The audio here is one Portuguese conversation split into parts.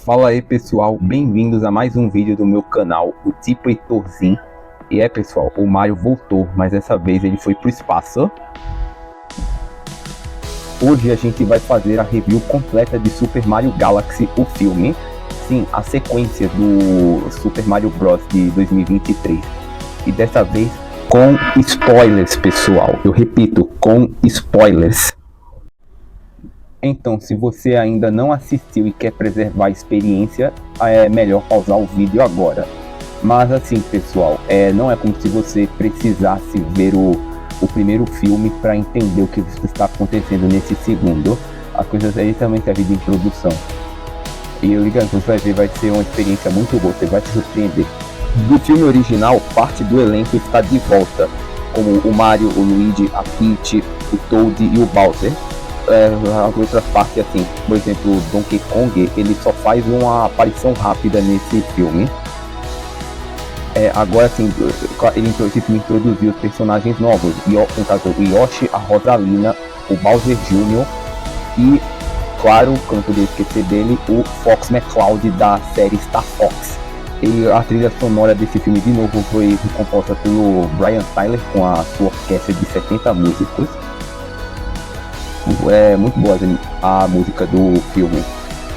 Fala aí pessoal, bem-vindos a mais um vídeo do meu canal, o Tipo Heitorzinho. E pessoal, o Mario voltou, mas dessa vez ele foi pro espaço. Hoje a gente vai fazer a review completa de Super Mario Galaxy, o filme. Sim, a sequência do Super Mario Bros. De 2023. E dessa vez com spoilers, pessoal. Eu repito, com spoilers. Então, se você ainda não assistiu e quer preservar a experiência, é melhor pausar o vídeo agora. Mas assim, pessoal, não é como se você precisasse ver o primeiro filme para entender o que está acontecendo nesse segundo. A coisa aí também serve de introdução. E eu garanto, você vai ver, vai ser uma experiência muito boa, você vai se surpreender. Do filme original, parte do elenco está de volta, como o Mario, o Luigi, a Peach, o Toad e o Bowser. A outra parte, assim, por exemplo, o Donkey Kong, ele só faz uma aparição rápida nesse filme. Agora, assim, esse filme introduziu os personagens novos, no caso, o Yoshi, a Rosalina, o Bowser Jr. e, claro, como eu poderia esquecer dele, o Fox McCloud da série Star Fox. E a trilha sonora desse filme, de novo, foi composta pelo Brian Tyler com a sua orquestra de 70 músicos. É muito boa a música do filme,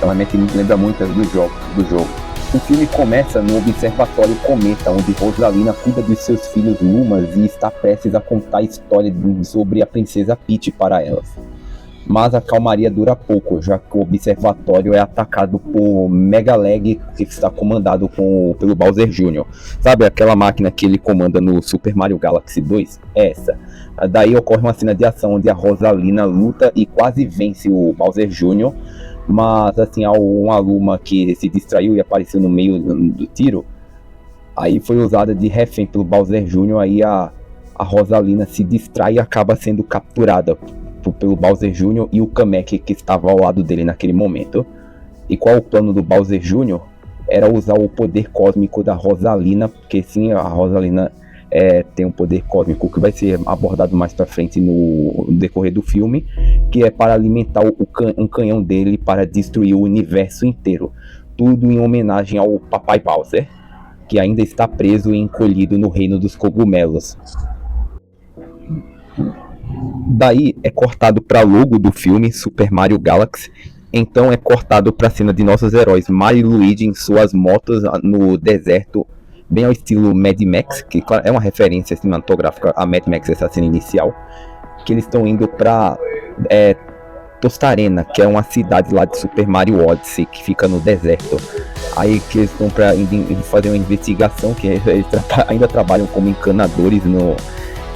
ela me lembra muito do jogo. O filme começa no Observatório Cometa, onde Rosalina cuida dos seus filhos Lumas e está prestes a contar a história sobre a princesa Peach para elas. Mas a calmaria dura pouco, já que o observatório é atacado por Megaleg, que está comandado pelo Bowser Jr. Sabe aquela máquina que ele comanda no Super Mario Galaxy 2? Essa. Daí ocorre uma cena de ação onde a Rosalina luta e quase vence o Bowser Jr., mas assim, uma Luma que se distraiu e apareceu no meio do tiro, aí foi usada de refém pelo Bowser Jr., aí a Rosalina se distrai e acaba sendo capturada pelo Bowser Jr. e o Kamek, que estava ao lado dele naquele momento. E qual o plano do Bowser Jr.? Era usar o poder cósmico da Rosalina, porque sim, a Rosalina tem um poder cósmico que vai ser abordado mais pra frente no decorrer do filme, que é para alimentar um canhão dele para destruir o universo inteiro. Tudo em homenagem ao Papai Bowser, que ainda está preso e encolhido no reino dos cogumelos. Daí é cortado para logo do filme Super Mario Galaxy. Então é cortado para a cena de nossos heróis Mario e Luigi em suas motos no deserto, bem ao estilo Mad Max, que claro, é uma referência cinematográfica a Mad Max, essa cena inicial, que eles estão indo para Tostarena, que é uma cidade lá de Super Mario Odyssey, que fica no deserto. Aí que eles estão para fazer uma investigação, que eles ainda trabalham como encanadores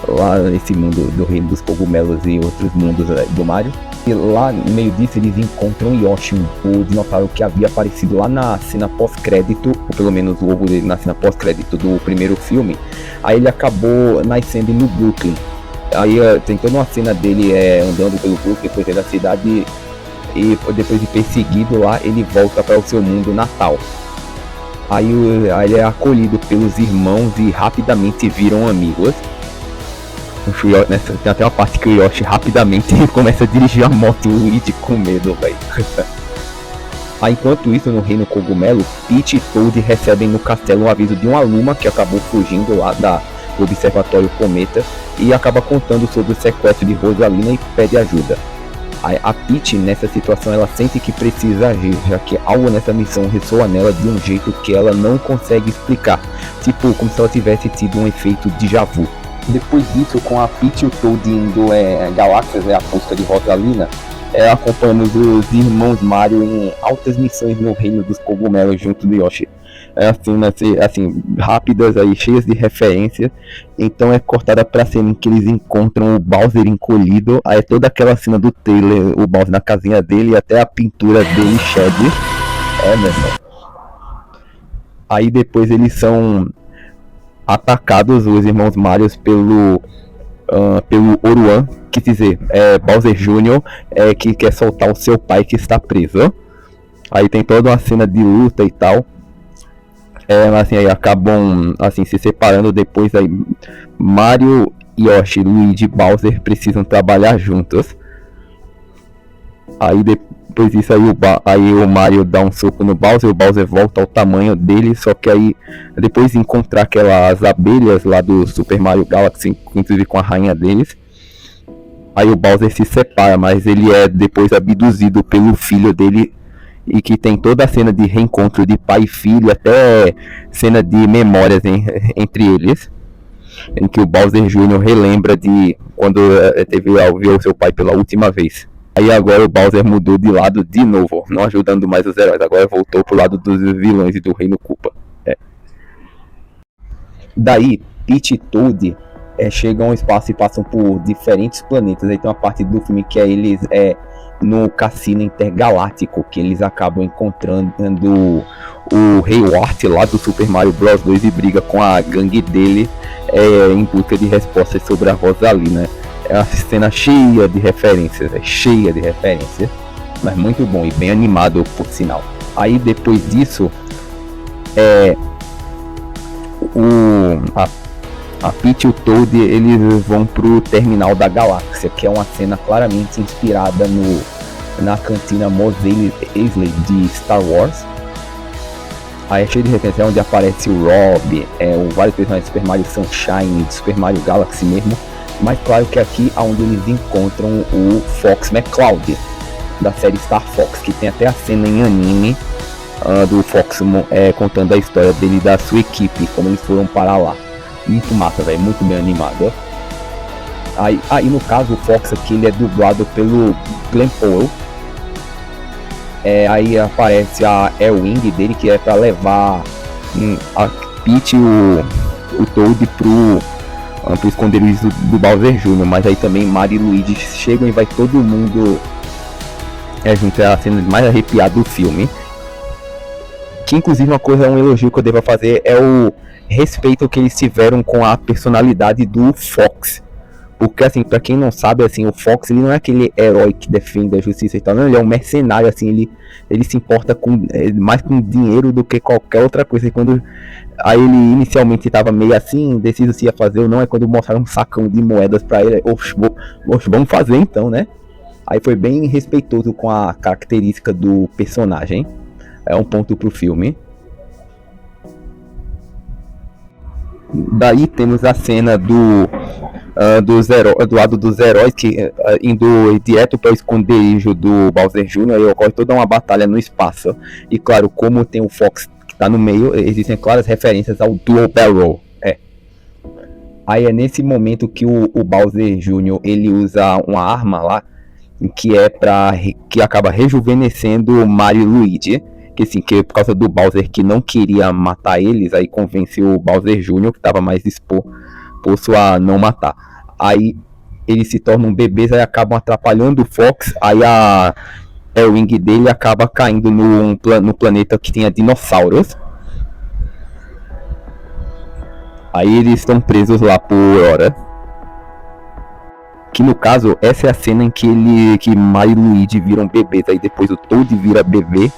lá nesse mundo do reino dos cogumelos e outros mundos do Mario. E lá no meio disso eles encontram Yoshi, o dinossauro que havia aparecido lá na cena pós-crédito, ou pelo menos o ovo dele na cena pós-crédito do primeiro filme. Aí ele acabou nascendo no Brooklyn. Aí tem toda uma cena dele andando pelo Brooklyn, depois da cidade, e depois de perseguido lá, ele volta para o seu mundo natal. Aí ele é acolhido pelos irmãos e rapidamente viram amigos. Tem até uma parte que o Yoshi rapidamente começa a dirigir a moto e o Luigi com medo, velho. Aí, enquanto isso, no Reino Cogumelo, Peach e Toad recebem no castelo um aviso de uma Luma que acabou fugindo lá do Observatório Cometa e acaba contando sobre o sequestro de Rosalina e pede ajuda. Aí, a Peach, nessa situação, ela sente que precisa agir, já que algo nessa missão ressoa nela de um jeito que ela não consegue explicar, tipo como se ela tivesse tido um efeito déjà vu. Depois disso, com a Peach e o Toad indo Galáxias, a busca de Rosalina, acompanhamos os irmãos Mario em altas missões no reino dos cogumelos junto do Yoshi. Assim, rápidas, aí, cheias de referências. Então é cortada pra cena em que eles encontram o Bowser encolhido. Aí toda aquela cena do trailer, o Bowser na casinha dele, e até a pintura dele, Shed. Meu irmão. Aí depois eles são atacados, os irmãos Mario, pelo Oruan, que dizer, Bowser Jr., que quer soltar o seu pai que está preso. Aí tem toda uma cena de luta e tal. Assim, aí acabam assim, se separando depois. Aí Mario, Yoshi, Luigi e Bowser precisam trabalhar juntos. Aí depois disso aí o Mario dá um soco no Bowser, o Bowser volta ao tamanho dele, só que aí depois de encontrar aquelas abelhas lá do Super Mario Galaxy, inclusive com a rainha deles, aí o Bowser se separa, mas ele é depois abduzido pelo filho dele, e que tem toda a cena de reencontro de pai e filho, até cena de memórias entre eles, em que o Bowser Jr. relembra de quando teve ao ver o seu pai pela última vez. Aí agora o Bowser mudou de lado de novo, não ajudando mais os heróis, agora voltou pro lado dos vilões e do Reino Koopa. Daí, Peach e Toad chegam ao espaço e passam por diferentes planetas. Aí tem uma parte do filme que é eles no cassino intergaláctico, que eles acabam encontrando o Rei Wart lá do Super Mario Bros 2 e briga com a gangue dele em busca de respostas sobre a Rosalina. É uma cena cheia de referências, mas muito bom e bem animado por sinal. Aí depois disso, a Peach e o Toad eles vão pro Terminal da Galáxia, que é uma cena claramente inspirada na cantina Mos Eisley de Star Wars. Aí é cheio de referências, onde aparece o Rob, vários personagens de Super Mario Sunshine, de Super Mario Galaxy mesmo. Mas claro que aqui é onde eles encontram o Fox McCloud, da série Star Fox, que tem até a cena em anime do Fox contando a história dele e da sua equipe, como eles foram parar lá. Muito massa, velho, muito bem animado. Aí no caso o Fox aqui ele é dublado pelo Glenn Powell. Aí aparece a Airwing dele, que é pra levar a Peach e o Toad pro esconderijo do Bowser Jr., mas aí também Mario e Luigi chegam e vai todo mundo junto. É a cena mais arrepiada do filme, que inclusive um elogio que eu devo fazer é o respeito que eles tiveram com a personalidade do Fox, porque assim, pra quem não sabe, assim, o Fox ele não é aquele herói que defende a justiça e tal, não, ele é um mercenário, assim, ele se importa mais com dinheiro do que qualquer outra coisa. E quando aí ele inicialmente estava meio assim, indeciso se ia fazer ou não, é quando mostraram um sacão de moedas pra ele, vamos fazer então, né? Aí foi bem respeitoso com a característica do personagem, é um ponto pro filme. Daí temos a cena do lado dos heróis que indo direto para o esconderijo do Bowser Jr. Aí ocorre toda uma batalha no espaço. E claro, como tem o Fox que está no meio, existem claras referências ao Dual Barrel. Aí é nesse momento que o Bowser Jr. ele usa uma arma lá que acaba rejuvenescendo Mario e Luigi. Que por causa do Bowser que não queria matar eles, aí convenceu o Bowser Jr., que estava mais disposto a não matar. Aí eles se tornam bebês, aí acabam atrapalhando o Fox, aí a Airwing dele acaba caindo no planeta que tinha dinossauros. Aí eles estão presos lá por hora. Que no caso, essa é a cena em que Mario e Luigi viram bebês, aí depois o Toad vira bebê.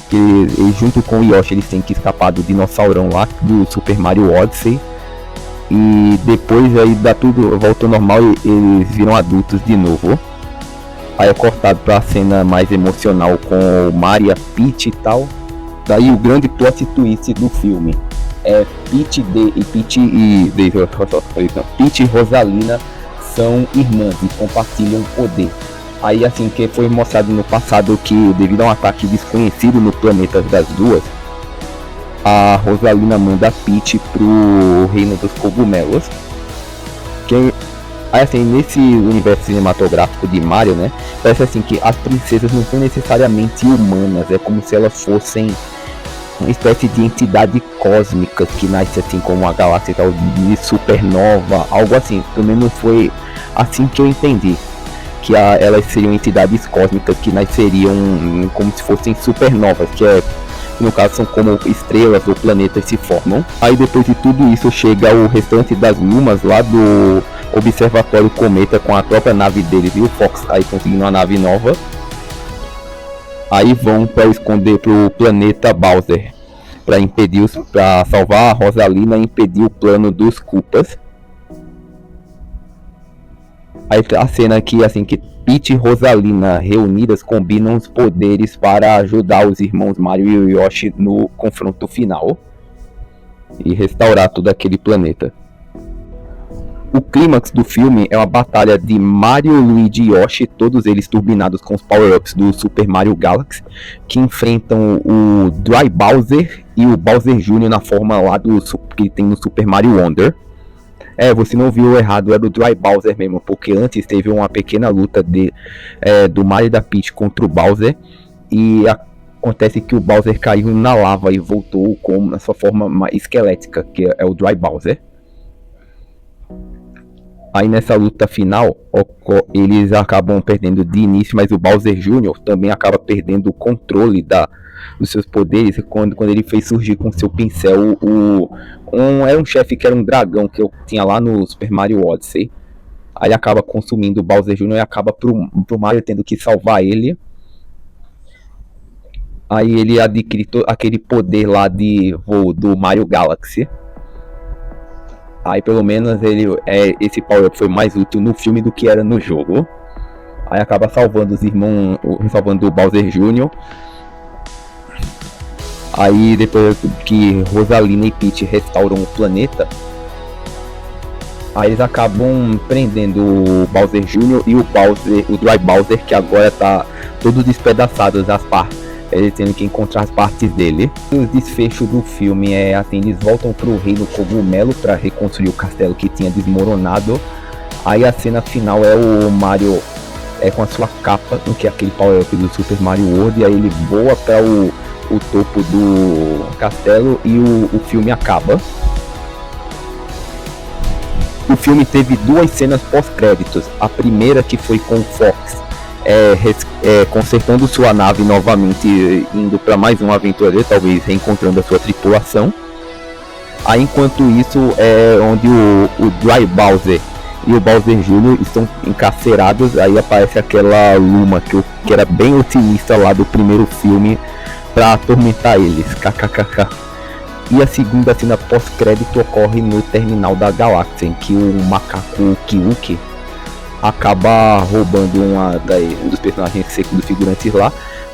Que junto com o Yoshi eles têm que escapar do dinossaurão lá do Super Mario Odyssey. E depois aí dá tudo, volta ao normal e eles viram adultos de novo. Aí é cortado pra cena mais emocional com o Mario, a Peach e tal. Daí o grande plot twist do filme é Peach e Rosalina são irmãs e compartilham poder. Aí assim, que foi mostrado no passado que devido a um ataque desconhecido no planeta das duas, a Rosalina manda a Peach pro reino dos cogumelos. Que aí assim, nesse universo cinematográfico de Mario, né, parece assim que as princesas não são necessariamente humanas, é como se elas fossem uma espécie de entidade cósmica que nasce assim como a galáxia tal, de supernova, algo assim. Pelo menos foi assim que eu entendi. Que elas seriam entidades cósmicas que nasceriam como se fossem supernovas, que no caso são como estrelas ou planetas se formam. Aí depois de tudo isso chega o restante das lumas lá do Observatório Cometa com a própria nave deles e o Fox aí conseguindo uma nave nova. Aí vão para esconder pro planeta Bowser para salvar a Rosalina e impedir o plano dos Koopas. Aí a cena aqui, assim, que Peach e Rosalina reunidas combinam os poderes para ajudar os irmãos Mario e Yoshi no confronto final e restaurar todo aquele planeta. O clímax do filme é uma batalha de Mario, Luigi e Yoshi, todos eles turbinados com os power-ups do Super Mario Galaxy, que enfrentam o Dry Bowser e o Bowser Jr. na forma lá que tem no Super Mario Wonder. Você não viu errado, era o Dry Bowser mesmo, porque antes teve uma pequena luta do Mario e da Peach contra o Bowser, e acontece que o Bowser caiu na lava e voltou na sua forma esquelética, que é o Dry Bowser. Aí nessa luta final, eles acabam perdendo de início, mas o Bowser Jr. também acaba perdendo o controle dos seus poderes quando ele fez surgir com seu pincel era um chefe que era um dragão que eu tinha lá no Super Mario Odyssey. Aí acaba consumindo o Bowser Jr. e acaba pro Mario tendo que salvar ele. Aí ele adquire aquele poder lá de voo do Mario Galaxy. Aí pelo menos esse power-up foi mais útil no filme do que era no jogo. Aí acaba salvando os irmãos, salvando o Bowser Jr. Aí depois que Rosalina e Peach restauram o planeta, aí eles acabam prendendo o Bowser Jr. e o Dry Bowser, que agora tá todo despedaçado das partes. Eles tendo que encontrar as partes dele. E o desfecho do filme assim, eles voltam pro Reino Cogumelo para reconstruir o castelo que tinha desmoronado. Aí a cena final é o Mario com a sua capa, que é aquele power-up do Super Mario World, e aí ele voa para o topo do castelo e o filme acaba. O filme teve duas cenas pós-créditos. A primeira que foi com o Fox consertando sua nave novamente, indo para mais uma aventura dele, talvez reencontrando a sua tripulação. Aí enquanto isso onde o Dry Bowser e o Bowser Jr. estão encarcerados. Aí aparece aquela Luma que era bem otimista lá do primeiro filme para atormentar eles, kkkk. E a segunda cena pós-crédito ocorre no terminal da galáxia, em que o macaco Kyuki acaba roubando um dos personagens secos dos figurantes lá.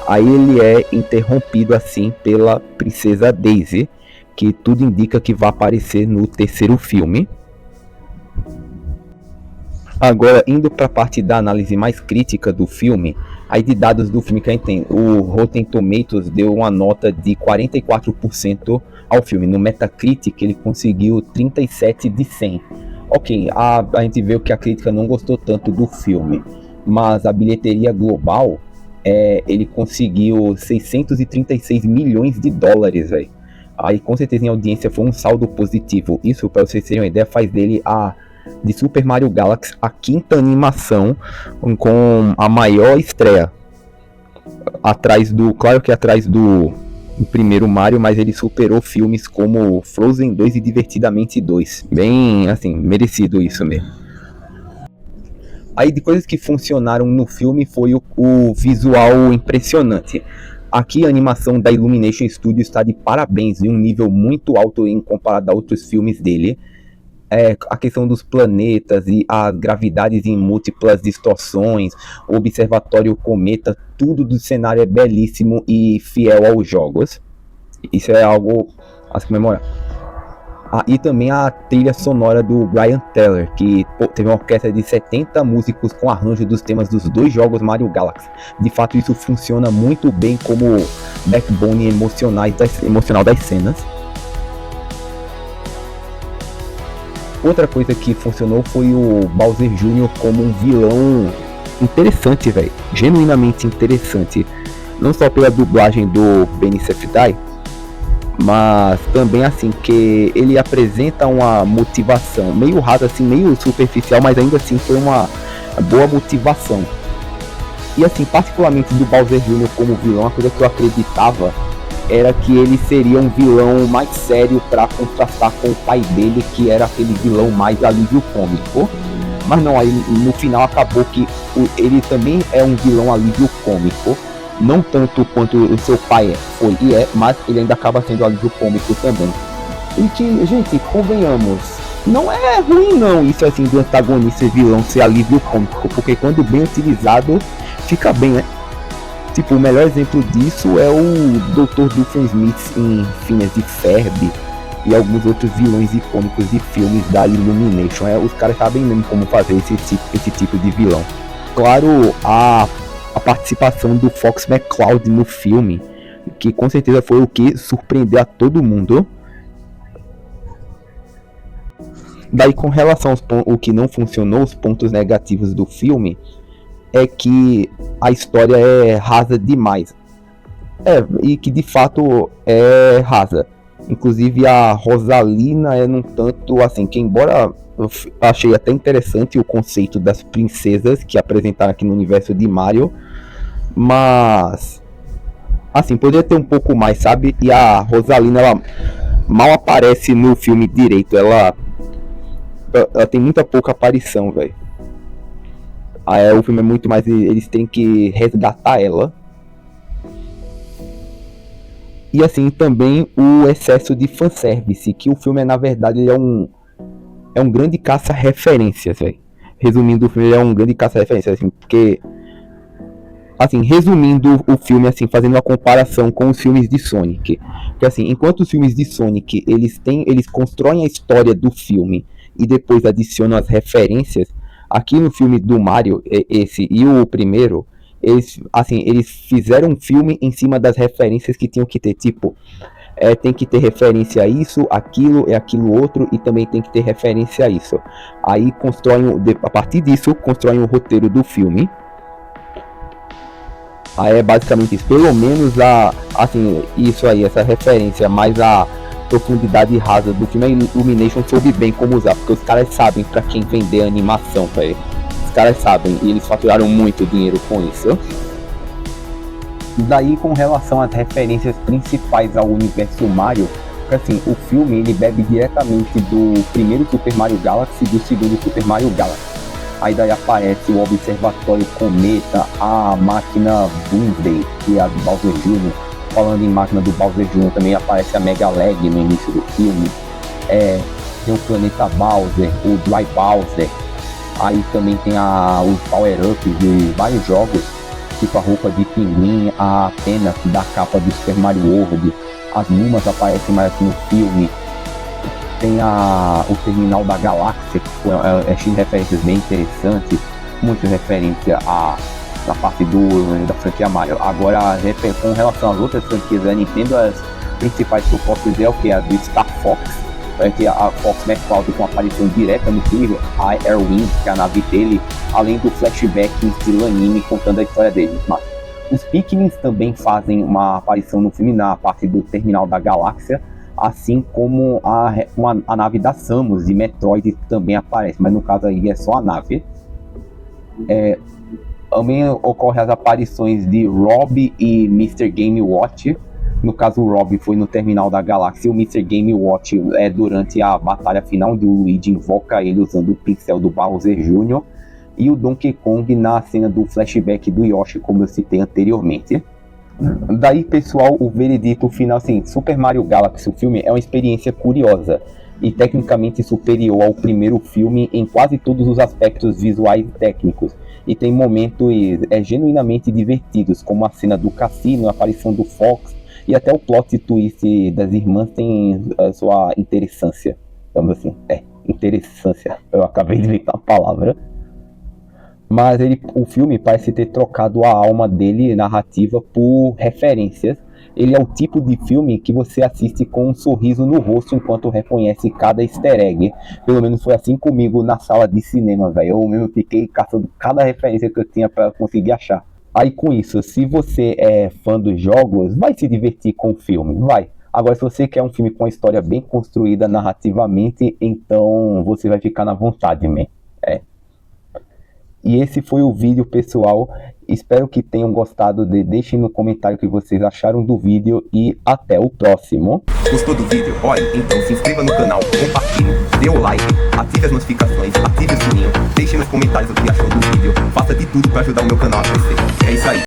Aí ele é interrompido assim pela princesa Daisy, que tudo indica que vai aparecer no terceiro filme. Agora, indo para a parte da análise mais crítica do filme, aí de dados do filme que a gente tem, o Rotten Tomatoes deu uma nota de 44% ao filme. No Metacritic ele conseguiu 37 de 100. Ok, a gente vê que a crítica não gostou tanto do filme, mas a bilheteria global, ele conseguiu 636 milhões de dólares, velho. Aí com certeza em audiência foi um saldo positivo. Isso, para vocês terem uma ideia, faz dele de Super Mario Galaxy a quinta animação com a maior estreia. Claro que atrás do primeiro Mario, mas ele superou filmes como Frozen 2 e Divertidamente 2. Bem, assim, merecido isso mesmo. Aí de coisas que funcionaram no filme foi o visual impressionante. Aqui a animação da Illumination Studios está de parabéns, em um nível muito alto em comparado a outros filmes dele. A questão dos planetas e as gravidades em múltiplas distorções, o observatório cometa, tudo do cenário é belíssimo e fiel aos jogos. Isso é algo a se comemorar. E também a trilha sonora do Brian Teller, que teve uma orquestra de 70 músicos com arranjo dos temas dos dois jogos Mario Galaxy. De fato isso funciona muito bem como backbone emocional das cenas. Outra coisa que funcionou foi o Bowser Jr. como um vilão interessante, velho. Genuinamente interessante. Não só pela dublagem do Benny Safdie, mas também assim que ele apresenta uma motivação meio rasa, assim, meio superficial, mas ainda assim foi uma boa motivação. E assim, particularmente do Bowser Jr. como vilão, a coisa que eu acreditava era que ele seria um vilão mais sério para contrastar com o pai dele, que era aquele vilão mais alívio cômico. Mas não, aí no final acabou que ele também é um vilão alívio cômico, não tanto quanto o seu pai foi e mas ele ainda acaba sendo alívio cômico também. E que, gente, convenhamos, não é ruim não isso assim do antagonista e vilão ser alívio cômico, porque quando bem utilizado fica bem, né? Tipo, o melhor exemplo disso é o Dr. Doofenshmirtz em Phineas e Ferb e alguns outros vilões icônicos de filmes da Illumination. Os caras sabem mesmo como fazer esse tipo de vilão. Claro, a participação do Fox McCloud no filme, que com certeza foi o que surpreendeu a todo mundo. Daí, com relação ao que não funcionou, os pontos negativos do filme, é que a história é rasa demais. E que de fato é rasa. Inclusive a Rosalina é num tanto assim, que embora eu achei até interessante o conceito das princesas que apresentaram aqui no universo de Mario, mas assim, poderia ter um pouco mais, sabe? E a Rosalina, ela mal aparece no filme direito, ela tem muita pouca aparição, velho. O filme é muito mais, eles têm que resgatar ela. E assim, também o excesso de fanservice, que o filme na verdade é um grande caça-referências, velho. Resumindo, o filme é um grande caça-referências, assim, porque assim, resumindo o filme, assim, fazendo uma comparação com os filmes de Sonic, porque assim, enquanto os filmes de Sonic, eles constroem a história do filme e depois adicionam as referências, aqui no filme do Mario, esse e o primeiro, eles fizeram um filme em cima das referências que tinham que ter, tipo, tem que ter referência a isso, aquilo outro, e também tem que ter referência a isso. Aí a partir disso, constroem o roteiro do filme. Aí é basicamente isso, pelo menos isso aí, essa referência, mais a profundidade rasa do filme, a Illumination soube bem como usar, porque os caras sabem pra quem vender a animação, velho. Os caras sabem, e eles faturaram muito dinheiro com isso. Daí, com relação às referências principais ao universo Mario, porque assim, o filme ele bebe diretamente do primeiro Super Mario Galaxy e do segundo Super Mario Galaxy. Aí daí aparece o Observatório Cometa, a máquina Doomsday, que é a do Bowser Jr. Falando em máquina do Bowser Jr., também aparece a Mega Leg no início do filme. Tem o Planeta Bowser, o Dry Bowser. Aí também tem os power-ups de vários jogos, tipo a roupa de pinguim, a pena da capa do Super Mario World. As Lumas aparecem mais aqui no filme. Tem o Terminal da Galáxia, que é cheio de referências bem interessantes. Muita referência na parte da franquia Mario. Agora, com relação às outras franquias da Nintendo, as principais que eu posso dizer é o que? A do Star Fox, que a Fox McCloud com aparição direta no filme, a Airwing, que é a nave dele, além do flashback em estilo anime contando a história deles. Mas os Pikmins também fazem uma aparição no filme na parte do Terminal da Galáxia, assim como a nave da Samus de Metroid também aparece, mas no caso aí é só a nave. Também ocorrem as aparições de Rob e Mr. Game Watch. No caso, o Rob foi no Terminal da Galáxia e o Mr. Game Watch é durante a batalha final, onde o Luigi invoca ele usando o pincel do Bowser Jr. E o Donkey Kong na cena do flashback do Yoshi, como eu citei anteriormente. Daí, pessoal, o veredito final, assim, Super Mario Galaxy, o filme é uma experiência curiosa e tecnicamente superior ao primeiro filme em quase todos os aspectos visuais e técnicos. E tem momentos genuinamente divertidos, como a cena do cassino, a aparição do Fox, e até o plot twist das irmãs tem a sua interessância. Então, assim, interessância. Eu acabei de inventar a palavra. Mas o filme parece ter trocado a alma dele, narrativa, por referências. Ele é o tipo de filme que você assiste com um sorriso no rosto enquanto reconhece cada easter egg. Pelo menos foi assim comigo na sala de cinema, velho. Eu mesmo fiquei caçando cada referência que eu tinha para conseguir achar. Aí com isso, se você é fã dos jogos, vai se divertir com o filme, vai. Agora, se você quer um filme com uma história bem construída narrativamente, então você vai ficar na vontade, man. E esse foi o vídeo, pessoal. Espero que tenham gostado. Deixem no comentário o que vocês acharam do vídeo e até o próximo. Gostou do vídeo? Olha, então se inscreva no canal, compartilhe, dê o like, ative as notificações, ative o sininho, deixe nos comentários o que achou do vídeo. Faça de tudo para ajudar o meu canal a crescer. É isso aí.